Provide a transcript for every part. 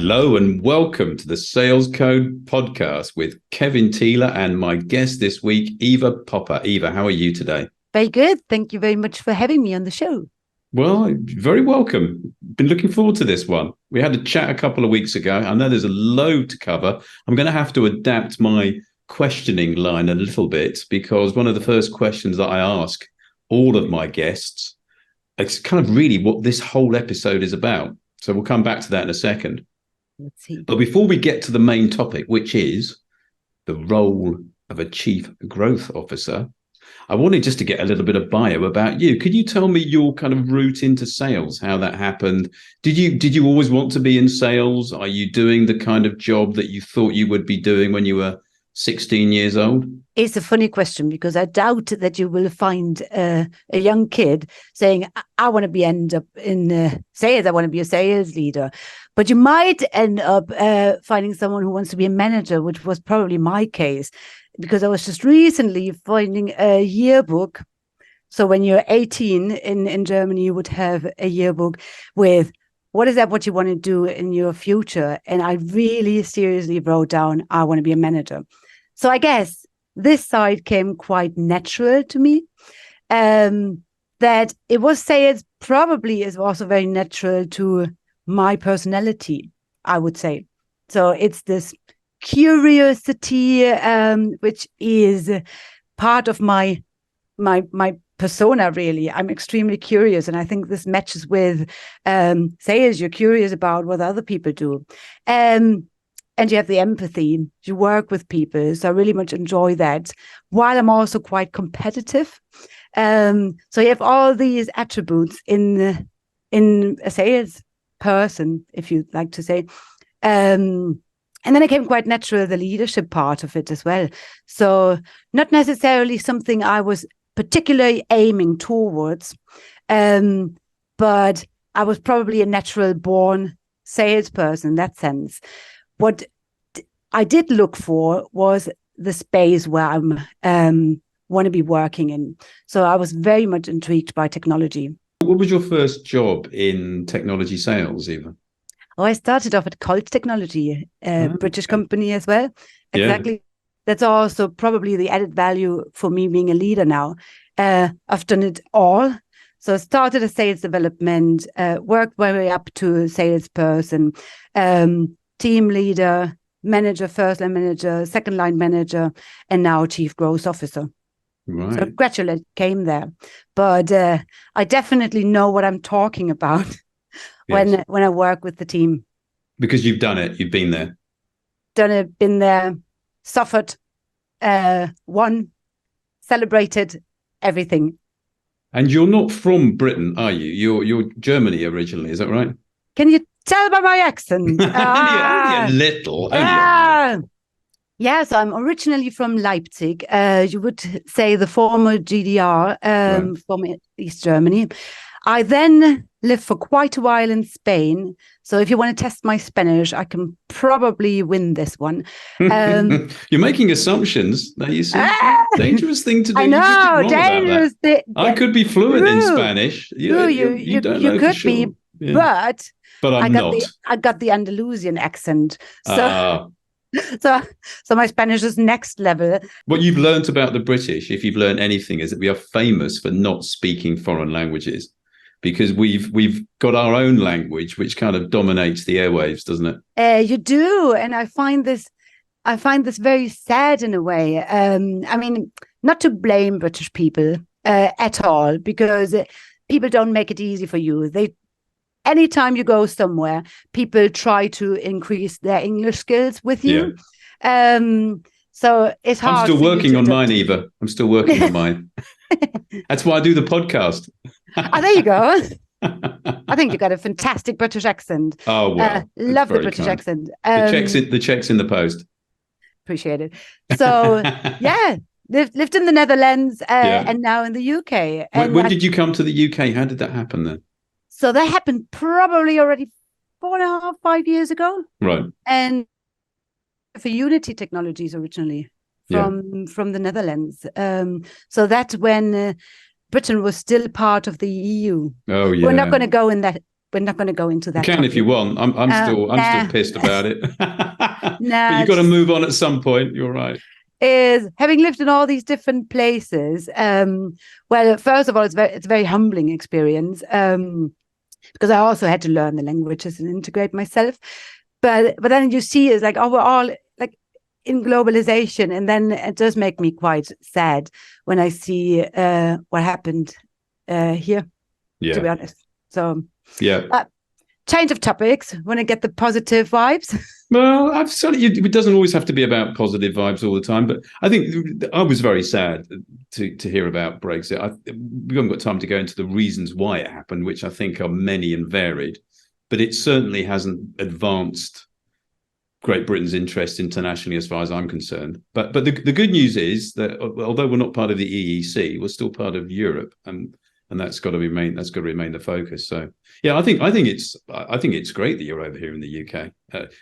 Hello and welcome to the Sales Code podcast with Kevin and my guest this week, Eva Poppe. Eva, how are you today? Very good. Thank you very much for having me on the show. Well, very welcome. Been looking forward to this one. We had a chat a couple of weeks ago. I know there's a load to cover. I'm going to have to adapt my questioning line a little bit because one of the first questions that I ask all of my guests, it's kind of really what this whole episode is about. So we'll come back to that in a second. Let's see. But before we get to the main topic, which is the role of a chief growth officer, I wanted just to get a little bit of bio about you. Could you tell me your kind of route into sales, how that happened? Did you always want to be in sales? Are you doing the kind of job that you thought you would be doing when you were 16 years old? It's a funny question because I doubt that you will find a young kid saying, I want to end up in sales. I want to be a sales leader. But you might end up finding someone who wants to be a manager, which was probably my case, because I was just recently finding a yearbook. So when you're 18 in Germany, you would have a yearbook with what you want to do in your future. And I really seriously wrote down, I want to be a manager. So I guess this side came quite natural to me. That it was sales probably is also very natural to my personality, I would say. So it's this curiosity, which is part of my persona, really. I'm extremely curious, and I think this matches with sales. You're curious about what other people do. And you have the empathy. You work with people. So I really much enjoy that, while I'm also quite competitive. So you have all these attributes in a sales person, if you like to say. And then it came quite natural, the leadership part of it as well. So not necessarily something I was particularly aiming towards, but I was probably a natural born salesperson in that sense. What I did look for was the space where I'm want to be working in. So I was very much intrigued by technology. What was your first job in technology sales, Eva? Oh, I started off at Colt Technology, a British company as well. Exactly. Yeah. That's also probably the added value for me being a leader now. I've done it all. So I started as sales development, worked my way up to salesperson, team leader, manager, first line manager, second line manager, and now chief growth officer. Right. So gradually came there. But I definitely know what I'm talking about when I work with the team. Because you've done it. You've been there. Done it, been there, suffered, won, celebrated, everything. And you're not from Britain, are you? You're Germany originally, is that right? Can you tell by my accent? Only a little. Yes, I'm originally from Leipzig. You would say the former GDR, right. From East Germany. I then lived for quite a while in Spain. So if you want to test my Spanish, I can probably win this one. You're making assumptions. That you see, dangerous thing to do. I know, dangerous. I could be fluent in Spanish. You don't know could for sure. be, yeah. But I'm not. I got the Andalusian accent. So my Spanish is next level. What you've learned about the British, if you've learned anything, is that we are famous for not speaking foreign languages, because we've got our own language, which kind of dominates the airwaves, doesn't it? You do, and I find this very sad in a way. I mean, not to blame British people at all, because people don't make it easy for you. Anytime you go somewhere, people try to increase their English skills with you. Yeah. So it's hard. I'm still working on mine, Eva. I'm still working on mine. That's why I do the podcast. Oh, there you go. I think you got a fantastic British accent. Oh, well. Love the British accent. The check's in the post. Appreciate it. So, yeah. Lived in the Netherlands and now in the UK. And when did you come to the UK? How did that happen then? So that happened probably already 4.5, 5 years ago. Right. And for Unity Technologies originally from the Netherlands. So that's when Britain was still part of the EU. Oh, yeah. We're not going to go in that we're not going to go into that. You can topic. if you want. I'm still pissed about it. But you've got to move on at some point. You're right. Is having lived in all these different places. Well, first of all, it's a very humbling experience because I also had to learn the languages and integrate myself. But then you see it's like, oh, we're all like in globalization, and then it does make me quite sad when I see what happened here. Yeah. To be honest. So yeah. Change of topics. Want to get the positive vibes? Well, it doesn't always have to be about positive vibes all the time, but I think I was very sad to hear about Brexit. We haven't got time to go into the reasons why it happened, which I think are many and varied, but it certainly hasn't advanced Great Britain's interest internationally as far as I'm concerned. But the good news is that although we're not part of the EEC, we're still part of Europe, and that's got to remain the focus. So yeah, I think it's great that you're over here in the UK.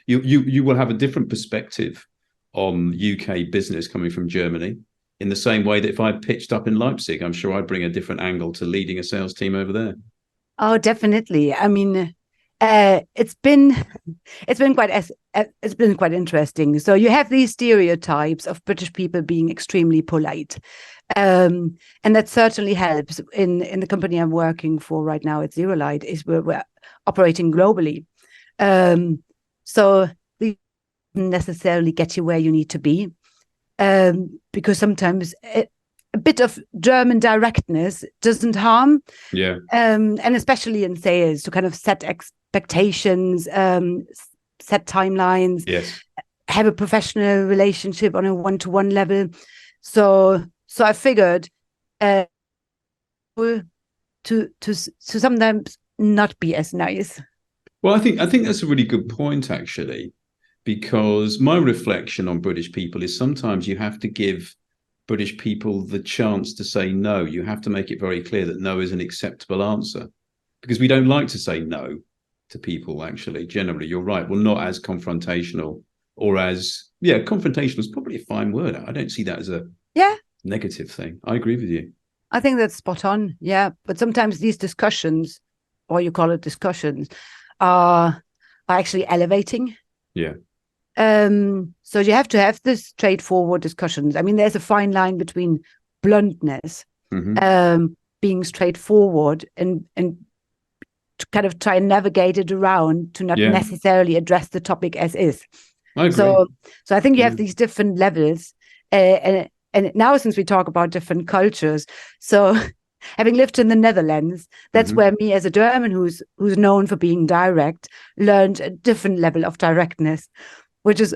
You will have a different perspective on UK business coming from Germany, in the same way that if I pitched up in Leipzig, I'm sure I'd bring a different angle to leading a sales team over there. Oh, definitely. I mean, it's been quite interesting. So you have these stereotypes of British people being extremely polite. And that certainly helps in the company I'm working for right now at ZeroLight, is we're operating globally. So we don't necessarily get you where you need to be, because sometimes a bit of German directness doesn't harm. Yeah. And especially in sales, to kind of set expectations, set timelines, yes, have a professional relationship on a one-to-one level. So I figured to sometimes not be as nice. Well, I think that's a really good point, actually, because my reflection on British people is sometimes you have to give British people the chance to say no. You have to make it very clear that no is an acceptable answer, because we don't like to say no to people, actually. Generally, you're right. We're not as confrontational, or as, confrontational is probably a fine word. I don't see that as a negative thing. I agree with you. I think that's spot on. Yeah. But sometimes these discussions, or you call it discussions, are actually elevating. Yeah. So you have to have this straightforward discussions. I mean, there's a fine line between bluntness, being straightforward, and to kind of try and navigate it around to not necessarily address the topic as is. I agree. So I think you have these different levels, and now, since we talk about different cultures, so having lived in the Netherlands, that's where me as a German who's known for being direct, learned a different level of directness, which is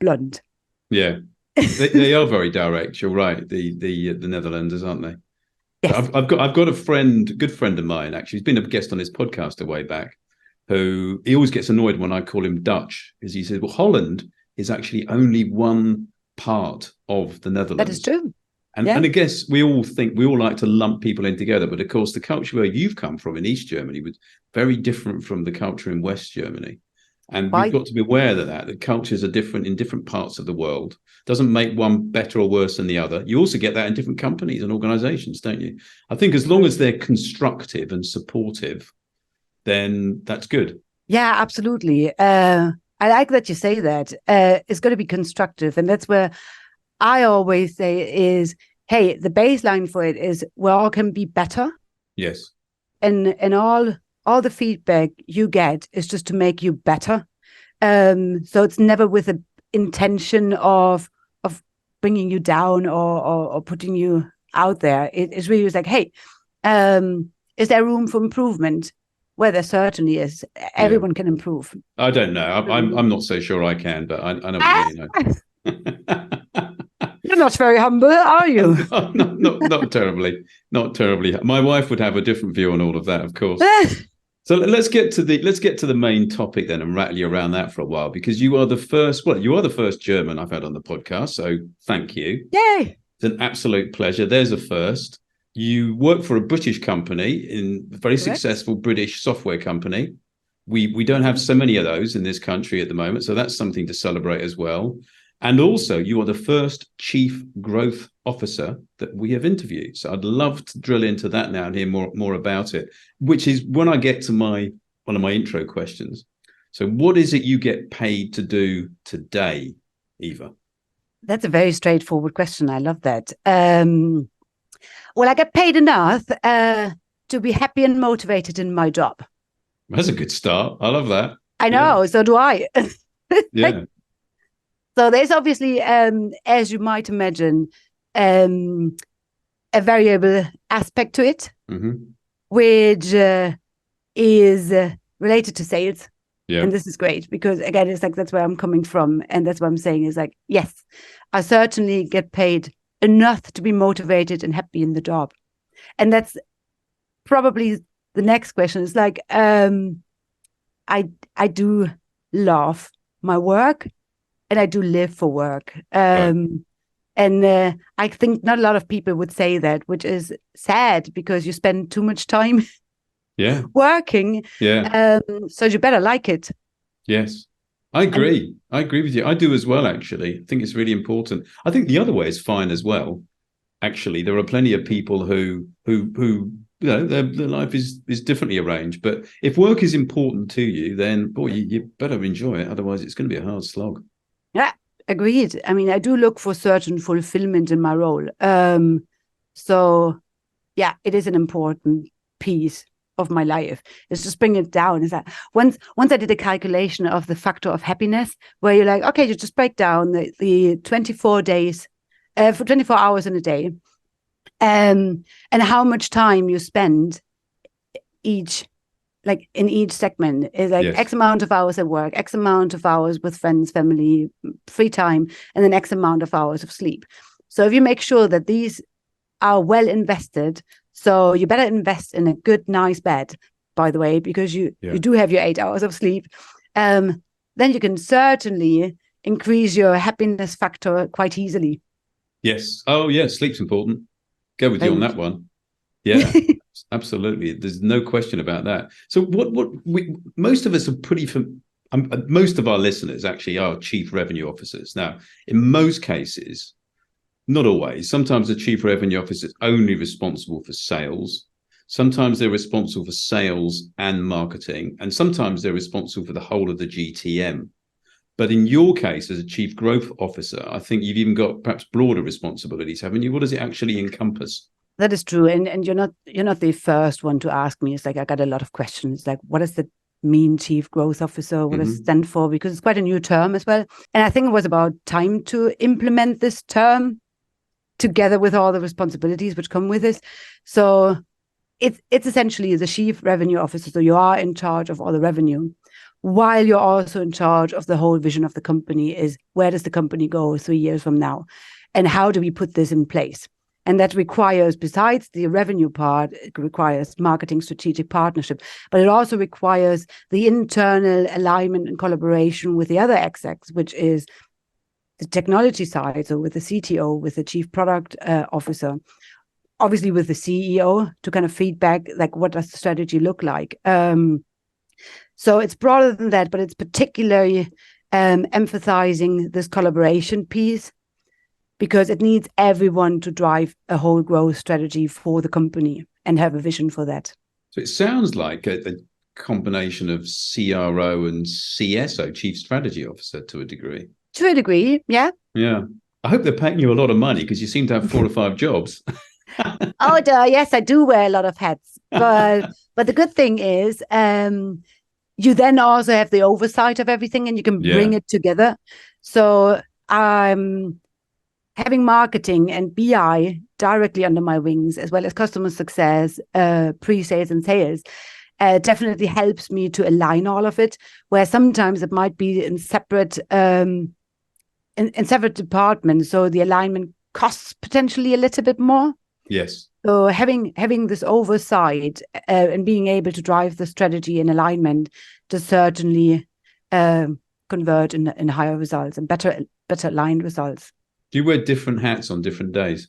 blunt. Yeah, they are very direct. You're right. The Netherlanders, aren't they? Yes. I've got a good friend of mine, actually. He's been a guest on his podcast a way back, who he always gets annoyed when I call him Dutch, because he says, well, Holland is actually only one part of the Netherlands. That is true. And I guess we all like to lump people in together, but of course the culture where you've come from in East Germany was very different from the culture in West Germany. And we've got to be aware that the cultures are different in different parts of the world. Doesn't make one better or worse than the other. You also get that in different companies and organizations, don't you? I think as long as they're constructive and supportive, then that's good. Yeah, absolutely. I like that you say that. It's going to be constructive. And that's where I always say is, hey, the baseline for it is we all can be better. Yes. And all the feedback you get is just to make you better. So it's never with an intention of bringing you down or putting you out there. It's really like, hey, is there room for improvement? Well, there certainly is. Everyone can improve. I don't know. I'm not so sure I can, but I know what you mean. You're not very humble, are you? Not terribly. Not terribly. My wife would have a different view on all of that, of course. So let's get to the main topic then, and rattle you around that for a while, because you are the first German I've had on the podcast. So thank you. Yay! It's an absolute pleasure. There's a first. You work for a British company, in a very successful British software company. We don't have so many of those in this country at the moment, so that's something to celebrate as well. And also, you are the first chief growth officer that we have interviewed. So I'd love to drill into that now and hear more about it, which is when I get to one of my intro questions. So what is it you get paid to do today, Eva? That's a very straightforward question. I love that. Well, I get paid enough to be happy and motivated in my job. That's a good start. I love that. I know, yeah. So do I. Yeah. So there's obviously, as you might imagine, a variable aspect to it, which is related to sales. Yeah. And this is great because, again, it's like that's where I'm coming from. And that's what I'm saying is like, yes, I certainly get paid enough to be motivated and happy in the job. And that's probably the next question. Is like, I do love my work and I do live for work. Right. And I think not a lot of people would say that, which is sad because you spend too much time working. Yeah. So you better like it. Yes. I agree. I agree with you. I do as well, actually. I think it's really important. I think the other way is fine as well. Actually, there are plenty of people who you know, their life is differently arranged. But if work is important to you, then boy, you better enjoy it. Otherwise, it's going to be a hard slog. Yeah, agreed. I mean, I do look for certain fulfillment in my role. So yeah, it is an important piece of my life. It's just bring it down. Is that once I did a calculation of the factor of happiness, where you're like, okay, you just break down the 24 days for 24 hours in a day, and how much time you spend in each segment is like X amount of hours at work, X amount of hours with friends, family, free time, and then X amount of hours of sleep. So if you make sure that these are well invested, so you better invest in a good, nice bed, by the way, because you do have your 8 hours of sleep, then you can certainly increase your happiness factor quite easily. Yes. Oh, yeah. Sleep's important. Go with you on that one. Yeah, absolutely. There's no question about that. So most of us are most of our listeners actually are chief revenue officers. Now, in most cases, not always, sometimes the chief revenue officer is only responsible for sales. Sometimes they're responsible for sales and marketing. And sometimes they're responsible for the whole of the GTM. But in your case, as a chief growth officer, I think you've even got perhaps broader responsibilities, haven't you? What does it actually encompass? That is true, and you're not the first one to ask me. It's like I got a lot of questions, like what does that mean, chief growth officer? What does it stand for? Because it's quite a new term as well. And I think it was about time to implement this term together with all the responsibilities which come with this. So it's essentially the chief revenue officer. So you are in charge of all the revenue, while you're also in charge of the whole vision of the company. Is where does the company go 3 years from now, and how do we put this in place? And that requires, besides the revenue part, it requires marketing, strategic partnership, but it also requires the internal alignment and collaboration with the other execs, which is the technology side. So with the CTO, with the chief product officer, obviously with the CEO to kind of feedback, like what does the strategy look like? So it's broader than that, but it's particularly emphasizing this collaboration piece, because it needs everyone to drive a whole growth strategy for the company and have a vision for that. So it sounds like a combination of CRO and CSO, Chief Strategy Officer, to a degree. To a degree, yeah. Yeah. I hope they're paying you a lot of money, because you seem to have 4 or 5 jobs. Oh, yes, I do wear a lot of hats. But the good thing is you then also have the oversight of everything and you can bring it together. So having marketing and BI directly under my wings, as well as customer success, pre-sales and sales, definitely helps me to align all of it, where sometimes it might be in separate in separate departments. So the alignment costs potentially a little bit more. Yes. So having this oversight and being able to drive the strategy and alignment to certainly convert in higher results and better aligned results. Do you wear different hats on different days?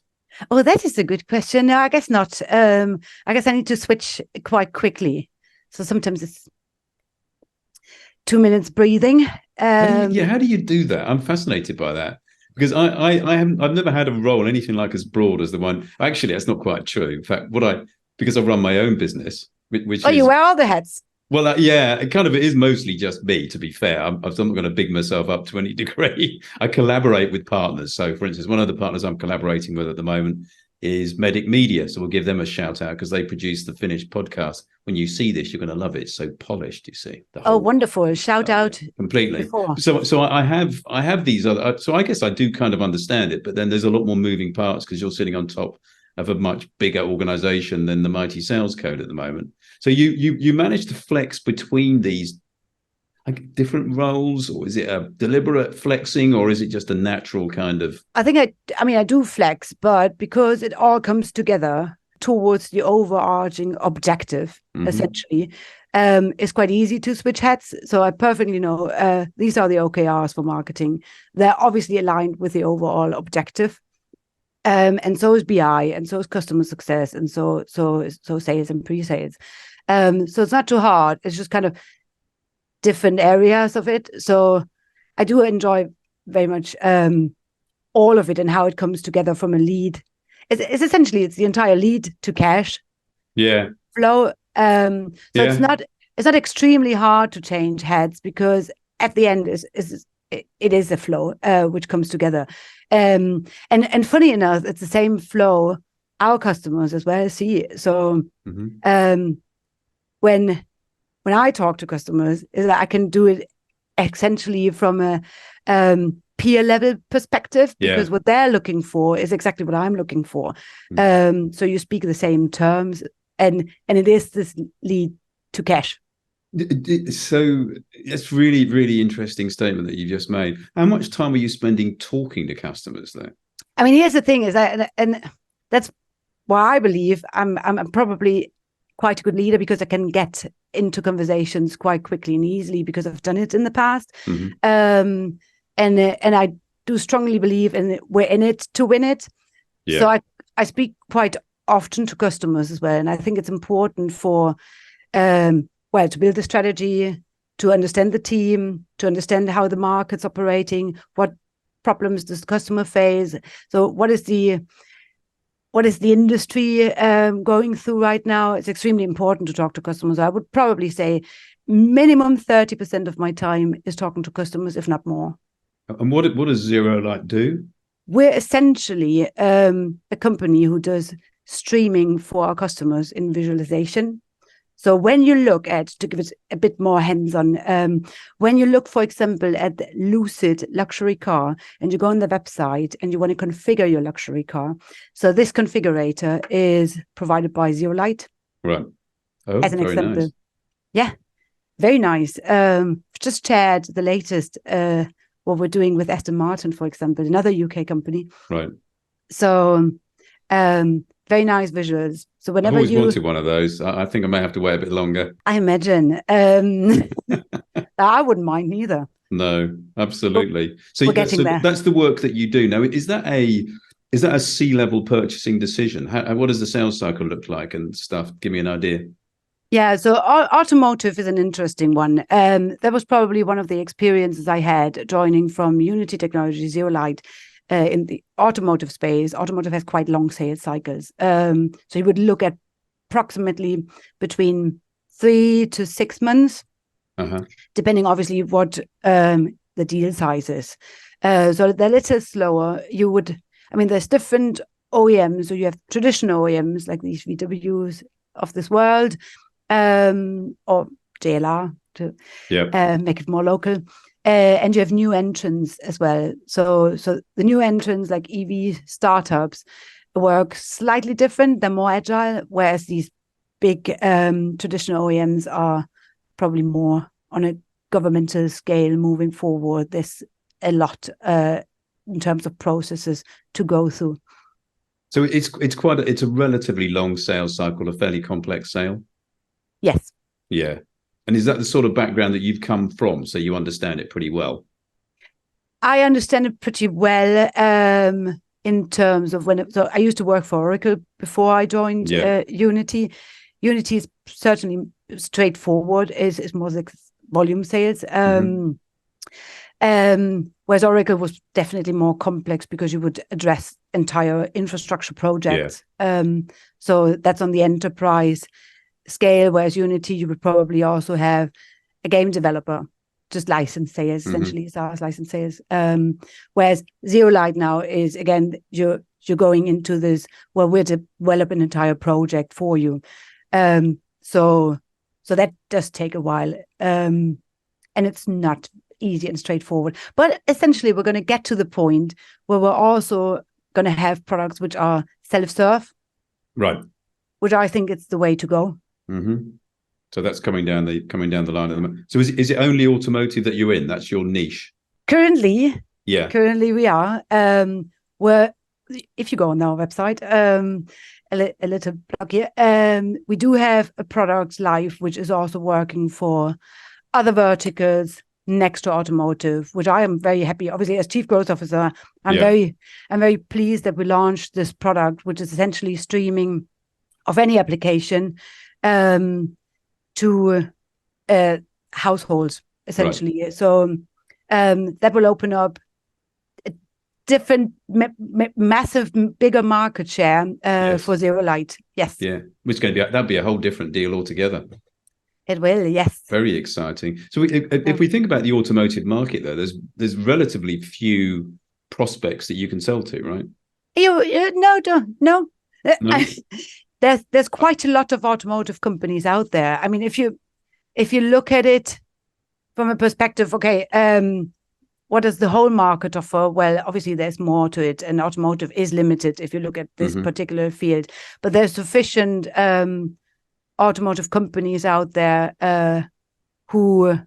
Oh, that is a good question. No, I guess not. I guess I need to switch quite quickly. So sometimes it's 2 minutes breathing. How do you do that? I'm fascinated by that. Because I've never had a role anything like as broad as the one. Actually, that's not quite true. In fact, because I run my own business, which is, you wear all the hats. well, yeah, it is mostly just me. To be fair, I'm not going to big myself up to any degree. I collaborate with partners. So, for instance, one of the partners I'm collaborating with at the moment is MEDDPICC Media. So we'll give them a shout out because they produce the finished podcast. When you see this, you're going to love it. It's so polished, you see. Wonderful. Shout out. Completely. Before. So I have these other, so I guess I do kind of understand it, but then there's a lot more moving parts because you're sitting on top of a much bigger organization than the mighty sales code at the moment. So you manage to flex between these different roles, or is it a deliberate flexing, or is it just a natural kind of? I think I do flex, but because it all comes together towards the overarching objective, essentially, it's quite easy to switch hats. So I perfectly know these are the OKRs for marketing. They're obviously aligned with the overall objective. And so is BI, and so is customer success, and so sales and pre-sales. So it's not too hard. It's just kind of different areas of it. So I do enjoy very much all of it and how it comes together from a lead. It's essentially the entire lead to cash flow. So it's not extremely hard to change heads because at the end it is a flow which comes together. And funny enough, it's the same flow our customers as well see. So when I talk to customers, is that I can do it essentially from a peer level perspective because what they're looking for is exactly what I'm looking for. So you speak the same terms, and it is this lead to cash. So that's really, really interesting statement that you just made. How much time are you spending talking to customers though? I mean, here's the thing is that, and that's why I believe I'm probably quite a good leader, because I can get into conversations quite quickly and easily because I've done it in the past. And I do strongly believe we're in it to win it. So I speak quite often to customers as well. And I think it's important for, to build a strategy, to understand the team, to understand how the market's operating, what problems does the customer face. So what is the industry going through right now? It's extremely important to talk to customers. I would probably say minimum 30% of my time is talking to customers, if not more. And what does ZeroLight do? We're essentially a company who does streaming for our customers in visualization. So when you look at, to give it a bit more hands-on, when you look, for example, at the Lucid luxury car, and you go on the website and you want to configure your luxury car, so this configurator is provided by ZeroLight. Right. Oh, as an very example. Nice. Yeah, very nice. Just shared the latest, what we're doing with Aston Martin, for example, another UK company. Right. So very nice visuals. So whenever I've always wanted one of those. I think I may have to wait a bit longer. I imagine. I wouldn't mind either. No, absolutely. So, we're getting there. That's the work that you do. Now, is that a C-level purchasing decision? What does the sales cycle look like and stuff? Give me an idea. Yeah, so automotive is an interesting one. That was probably one of the experiences I had joining from Unity Technology, ZeroLight. In the automotive space, automotive has quite long sales cycles. So you would look at approximately between 3 to 6 months, depending obviously what the deal size is. So they're a little slower. There's different OEMs. So you have traditional OEMs like these VWs of this world, or JLR to make it more local. And you have new entrants as well. So the new entrants like EV startups work slightly different. They're more agile, whereas these big traditional OEMs are probably more on a governmental scale moving forward. There's a lot in terms of processes to go through. So it's a relatively long sales cycle, a fairly complex sale. Yes. Yeah. And is that the sort of background that you've come from? So you understand it pretty well? I understand it pretty well in terms of so I used to work for Oracle before I joined Unity. Unity is certainly straightforward, is more like volume sales. Whereas Oracle was definitely more complex because you would address entire infrastructure projects. So that's on the enterprise scale, whereas Unity, you would probably also have a game developer, just license sales, essentially, SaaS license sales. Whereas ZeroLight now is, again, you're going into this, well, we're developing an entire project for you. So that does take a while. And it's not easy and straightforward. But essentially, we're going to get to the point where we're also going to have products which are self-serve. Right. Which I think it's the way to go. So that's coming down the line at the moment. So is it only automotive that you're in? That's your niche? Currently we are. If you go on our website, a little plug here, we do have a product live which is also working for other verticals next to automotive, which I am very happy. Obviously, as Chief Growth Officer, I'm very pleased that we launched this product, which is essentially streaming of any application to households, essentially. Right. So that will open up a different, massive, bigger market share for ZeroLight. Yes. Yeah, which is going to be that'd be a whole different deal altogether. It will, yes. Very exciting. So if we think about the automotive market, though, there's relatively few prospects that you can sell to, right? No. There's quite a lot of automotive companies out there. I mean, if you look at it from a perspective, what does the whole market offer? Well, obviously there's more to it, and automotive is limited if you look at this particular field. But there's sufficient automotive companies out there who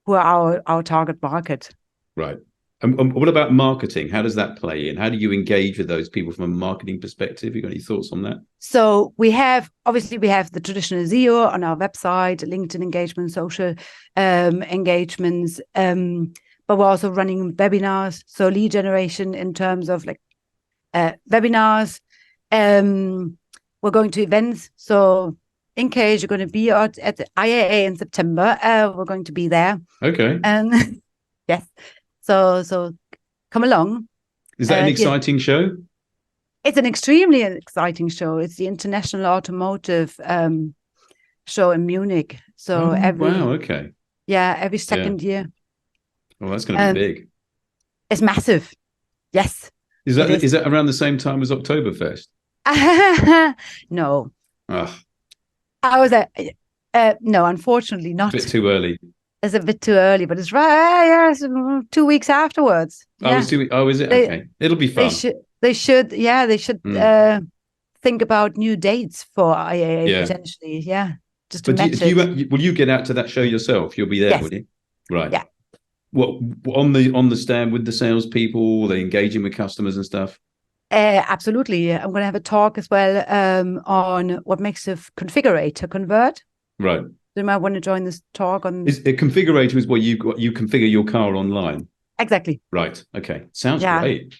are our target market. Right. And what about marketing? How does that play in? How do you engage with those people from a marketing perspective? You got any thoughts on that? So we have the traditional SEO on our website, LinkedIn engagement, social engagements, but we're also running webinars. So lead generation in terms of webinars. We're going to events. So in case you're going to be at the IAA in September, we're going to be there. Okay. And yes. So come along. Is that an exciting show? It's an extremely exciting show. It's the International Automotive show in Munich. So every second year. Well, that's going to be big. It's massive. Yes. Is that around the same time as Oktoberfest? No. Oh. I was no, unfortunately not. A bit too early. It's a bit too early, but it's right. Yes, 2 weeks afterwards. Yeah. Oh, is it? Okay. It'll be fun. They should think about new dates for IAA potentially. Yeah. Just to match it. Will you get out to that show yourself? You'll be there, will you? Right. Yeah. What on the stand with the salespeople? Are they engaging with customers and stuff? Absolutely. I'm going to have a talk as well on what makes a configurator convert. Right. You might want to join this talk on. A configurator is what you configure your car online. Exactly. Right. Okay. Sounds great.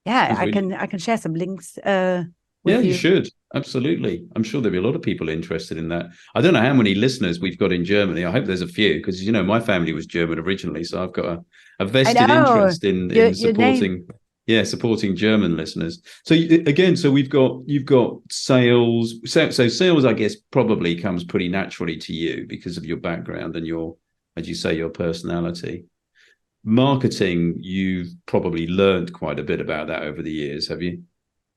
Yeah, I can share some links. You should. Absolutely. I'm sure there'll be a lot of people interested in that. I don't know how many listeners we've got in Germany. I hope there's a few because, my family was German originally. So I've got a vested interest in supporting German listeners. So again, you've got sales. So sales, I guess, probably comes pretty naturally to you because of your background and your, as you say, your personality. Marketing, you've probably learned quite a bit about that over the years, have you?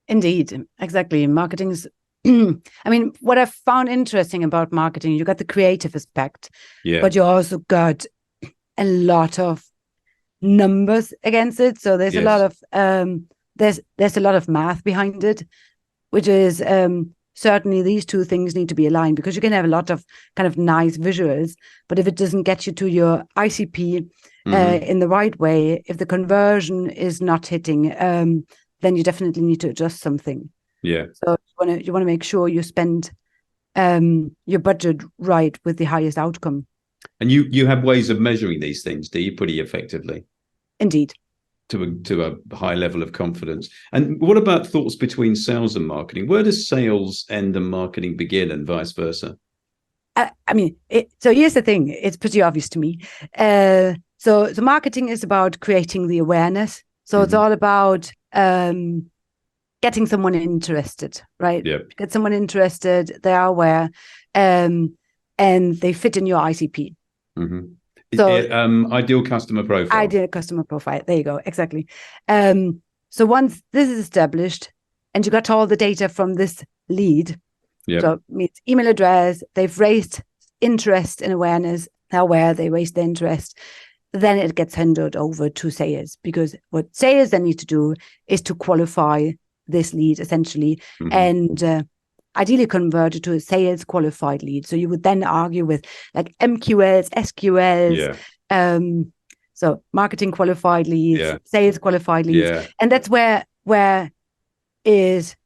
Indeed, exactly. Marketing's, I mean, what I've found interesting about marketing, you got the creative aspect, but you also got a lot of numbers against it. So there's a lot of there's a lot of math behind it, which is certainly these two things need to be aligned because you can have a lot of kind of nice visuals, but if it doesn't get you to your ICP in the right way, if the conversion is not hitting, then you definitely need to adjust something. Yeah. So you want to make sure you spend your budget right with the highest outcome. And you have ways of measuring these things, do you, pretty effectively? Indeed. To a high level of confidence. And what about thoughts between sales and marketing? Where does sales end and marketing begin, and vice versa? I mean, so here's the thing. It's pretty obvious to me. So marketing is about creating the awareness. So it's all about getting someone interested, right? Yeah. Get someone interested, they are aware, and they fit in your ICP. So ideal customer profile. Ideal customer profile. There you go. Exactly. So once this is established and you got all the data from this lead, so it's email address, they've raised interest and awareness, they're aware, they raised the interest, then it gets handed over to sales, because what sales then need to do is to qualify this lead essentially, and ideally convert it to a sales qualified lead. So you would then argue with like MQLs, SQLs, so marketing qualified leads, sales qualified leads, and that's where is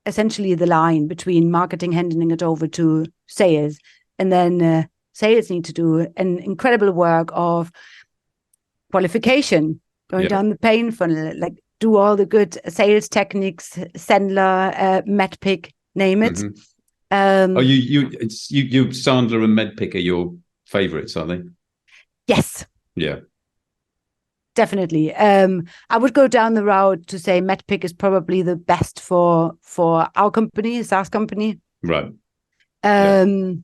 essentially the line between marketing handing it over to sales, and then sales need to do an incredible work of qualification, going down the pain funnel, like do all the good sales techniques, Sandler, MEDDPICC, name it. You Sandler and MEDDPICC are your favorites, are they? Yes. Yeah. Definitely. I would go down the route to say MEDDPICC is probably the best for our company, SaaS company. Right. Rather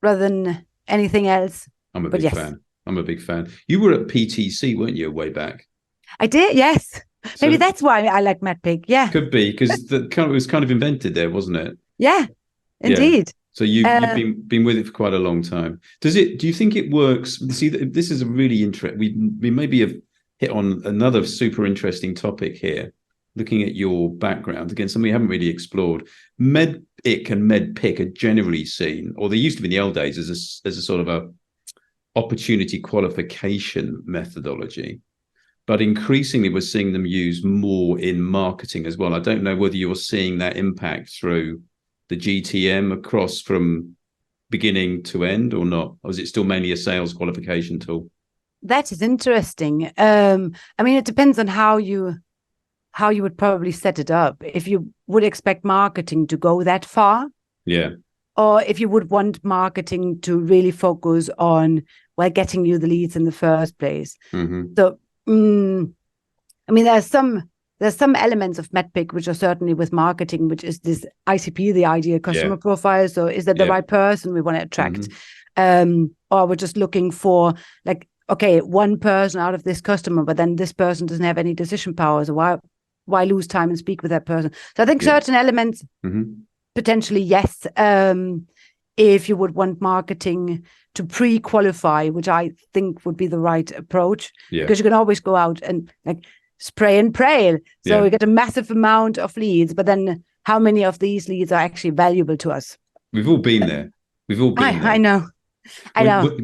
than anything else. I'm a big fan. You were at PTC, weren't you, way back? I did, yes. Maybe that's why I like MEDDPICC. Yeah. Could be, because it was kind of invented there, wasn't it? Yeah, indeed. Yeah. So you've been with it for quite a long time. Do you think it works? See, this is a really interesting. We maybe have hit on another super interesting topic here, looking at your background. Again, something we haven't really explored. MEDDPICC and MEDDPICC are generally seen, or they used to be in the old days, as a sort of a opportunity qualification methodology. But increasingly, we're seeing them used more in marketing as well. I don't know whether you're seeing that impact through the GTM across from beginning to end or not, or is it still mainly a sales qualification tool? That is interesting. I mean, it depends on how you would probably set it up. If you would expect marketing to go that far, or if you would want marketing to really focus on getting you the leads in the first place. So, I mean, there's some elements of MEDDPICC which are certainly with marketing, which is this ICP, the ideal customer profile. So, is that the right person we want to attract, or we're just looking for like, okay, one person out of this customer, but then this person doesn't have any decision power. So why lose time and speak with that person? So I think certain elements, potentially, yes. If you would want marketing to pre-qualify, which I think would be the right approach, because you can always go out and like spray and pray. So we get a massive amount of leads, but then how many of these leads are actually valuable to us? We've all been there. I know.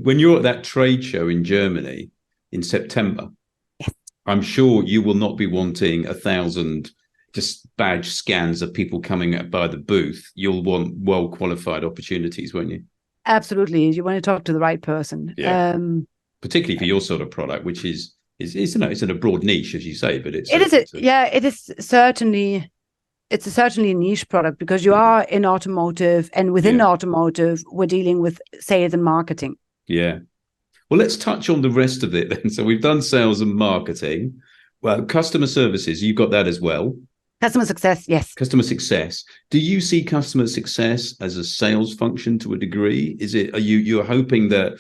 When you're at that trade show in Germany in September, I'm sure you will not be wanting 1,000 just badge scans of people coming by the booth. You'll want well-qualified opportunities, won't you? Absolutely. You want to talk to the right person. Particularly for your sort of product, which is it's in a broad niche, as you say, but it is certainly. It's certainly a niche product because you are in automotive, and within automotive, we're dealing with sales and marketing. Yeah. Well, let's touch on the rest of it then. So we've done sales and marketing. Well, customer services, you've got that as well. Customer success, yes. Customer success. Do you see customer success as a sales function to a degree? You're hoping that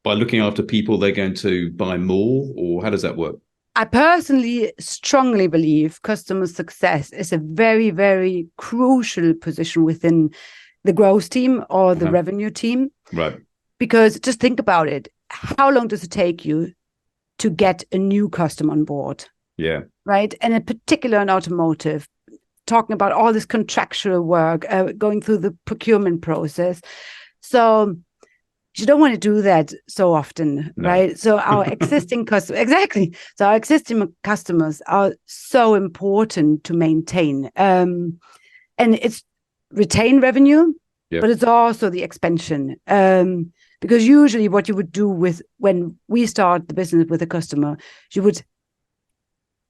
by looking after people, they're going to buy more, or how does that work? I personally strongly believe customer success is a very, very crucial position within the growth team or the revenue team. Right. Because just think about it. How long does it take you to get a new customer on board? Yeah. Right. And in particular in automotive, talking about all this contractual work, going through the procurement process. So you don't want to do that so often, right? So our existing customers, So our existing customers are so important to maintain. And it's retain revenue, but it's also the expansion. Because usually what you would do when we start the business with a customer, you would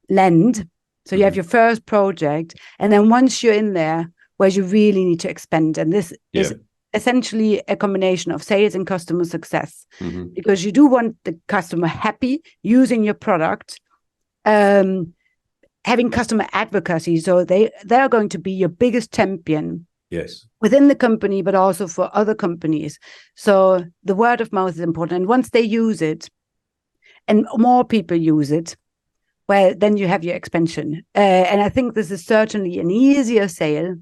lend. So you have your first project, and then once you're in there, where you really need to expand, and this is essentially a combination of sales and customer success, Mm-hmm. because you do want the customer happy using your product, having customer advocacy. So they're going to be your biggest champion. Yes. Within the company, but also for other companies. So the word of mouth is important. And once they use it and more people use it, well, then you have your expansion. And I think this is certainly an easier sale.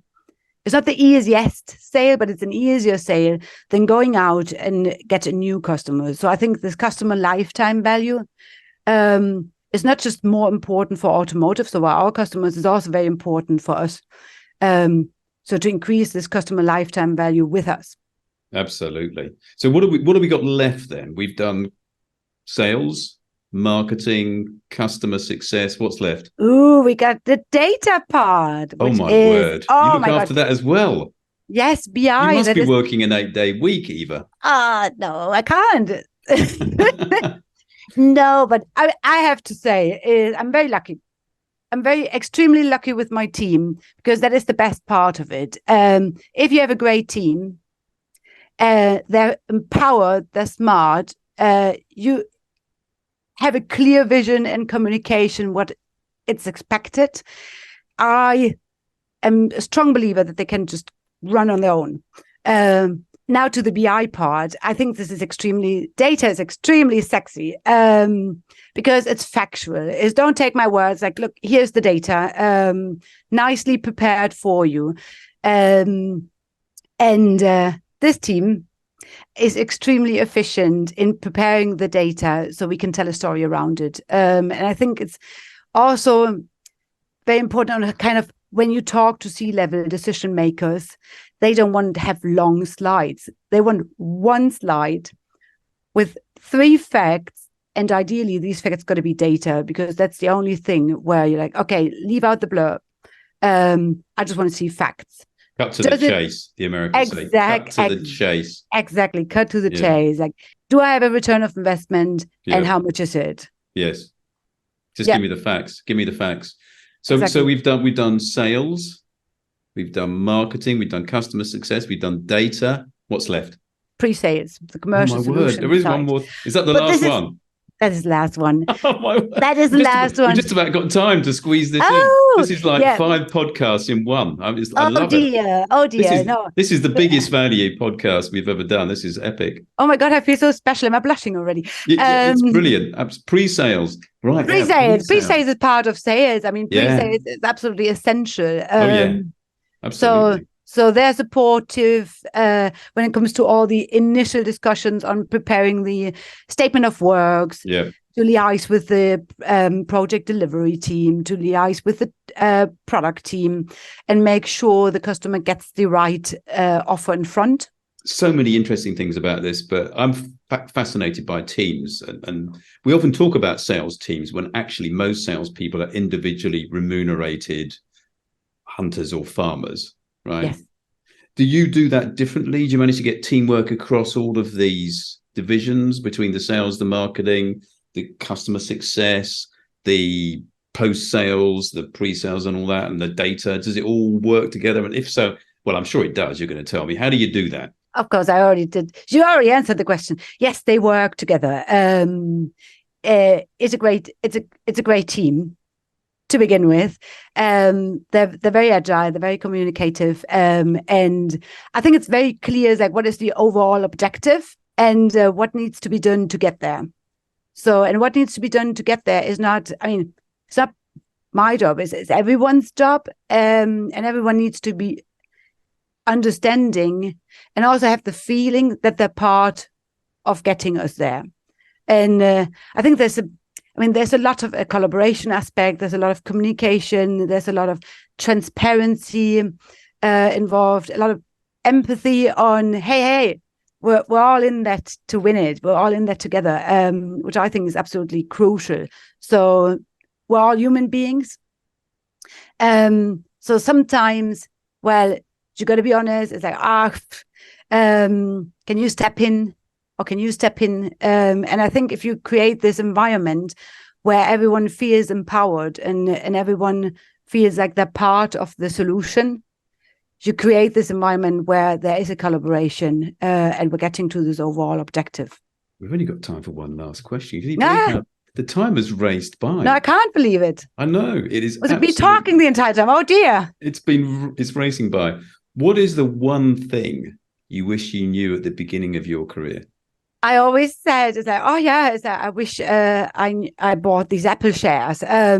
It's not the easiest sale, but it's an easier sale than going out and get a new customer. So I think this customer lifetime value is not just more important for automotive. So our customers is also very important for us. So to increase this customer lifetime value with us. Absolutely. So what have we got left then? We've done sales, marketing, customer success. What's left? Ooh, we got the data part. Oh my word! You look after that as well. Yes, BI. You must be working an 8-day week, Eva. No, I can't. No, but I have to say, I'm very lucky. I'm extremely lucky with my team, because that is the best part of it. If you have a great team, they're empowered, they're smart, you have a clear vision and communication what it's expected. I am a strong believer that they can just run on their own. Now to the BI part, I think data is extremely sexy, because it's factual. Don't take my words like, look, here's the data, nicely prepared for you. And this team is extremely efficient in preparing the data so we can tell a story around it. And I think it's also very important on kind of when you talk to C-level decision makers, they don't want to have long slides. They want one slide with 3 facts, and ideally these facts got to be data, because that's the only thing where you're like, okay, leave out the blurb. I just want to see facts. Cut to the chase, the Americans say. Cut to the chase. Exactly, cut to the chase. Like, do I have a return of investment, and how much is it? Yes. Just give me the facts. Give me the facts. So we've done sales, we've done marketing, we've done customer success, we've done data. What's left? Pre-sales, the commercial solution. There is one more. Is that the last one? That is the last one. Oh my word. That is the last one. We just about got time to squeeze this in. This is like 5 podcasts in one. I love it. Oh dear. This is the biggest value podcast we've ever done. This is epic. Oh my God, I feel so special. Am I blushing already? It's brilliant. Pre-sales. Right. Pre-sales. Pre-sales is part of sales. I mean, pre-sales is absolutely essential. Absolutely. So they're supportive when it comes to all the initial discussions on preparing the statement of works, to liaise with the project delivery team, to liaise with the product team, and make sure the customer gets the right offer in front. So many interesting things about this, but I'm fascinated by teams. And we often talk about sales teams when actually most salespeople are individually remunerated hunters or farmers. Right. Yes. Do you do that differently? Do you manage to get teamwork across all of these divisions between the sales, the marketing, the customer success, the post-sales, the pre-sales and all that, and the data? Does it all work together? And if so, well, I'm sure it does. You're going to tell me. How do you do that? Of course, I already did. You already answered the question. Yes, they work together. It's a great team. To begin with, they're very agile, they're very communicative, and I think it's very clear like what is the overall objective and what needs to be done to get there. So, and what needs to be done to get there is not, I mean, it's not my job, it's everyone's job, and everyone needs to be understanding and also have the feeling that they're part of getting us there. And I think there's a lot of a collaboration aspect. There's a lot of communication. There's a lot of transparency involved. A lot of empathy on, hey, we're all in that to win it. We're all in that together, which I think is absolutely crucial. So we're all human beings. So sometimes, well, you got to be honest. It's like, can you step in? Or can you step in? And I think if you create this environment where everyone feels empowered and everyone feels like they're part of the solution, you create this environment where there is a collaboration and we're getting to this overall objective. We've only got time for one last question. Can you believe how the time has raced by? No, I can't believe it. I know it is. Was it me talking the entire time? Oh dear! It's racing by. What is the one thing you wish you knew at the beginning of your career? I always said, I wish I bought these Apple shares. No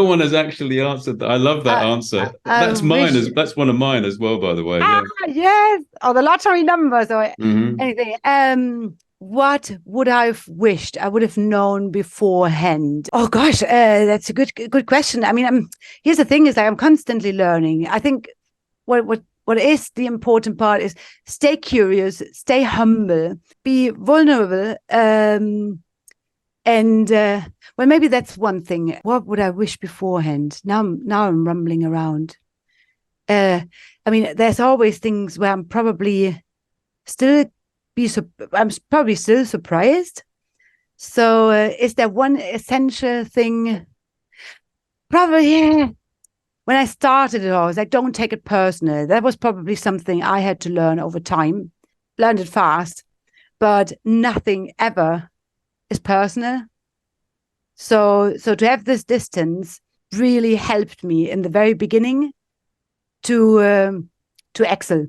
one has actually answered that. I love that answer. That's mine. That's one of mine as well, by the way. Yes, or the lottery numbers or anything. What would I have wished I would have known beforehand? Oh gosh, that's a good question. I mean, here's the thing: is I'm constantly learning. I think what is the important part is stay curious, stay humble, be vulnerable, and well, maybe that's one thing. What would I wish beforehand? Now I'm rumbling around. I mean, there's always things where I'm probably still surprised. So is there one essential thing? Probably, yeah. When I started it all, I was like, don't take it personal. That was probably something I had to learn over time. Learned it fast, but nothing ever is personal. So to have this distance really helped me in the very beginning to excel.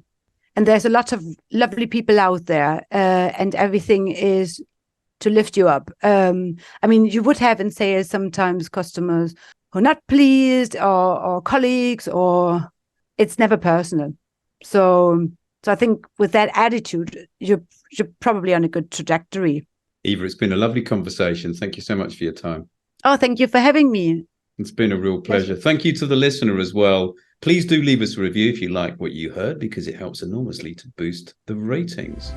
And there's a lot of lovely people out there, and everything is to lift you up. I mean, you would have in sales sometimes customers who are not pleased, or colleagues, or it's never personal. So I think with that attitude, you're probably on a good trajectory. Eva, it's been a lovely conversation. Thank you so much for your time. Oh, thank you for having me. It's been a real pleasure. Thank you to the listener as well. Please do leave us a review if you like what you heard, because it helps enormously to boost the ratings.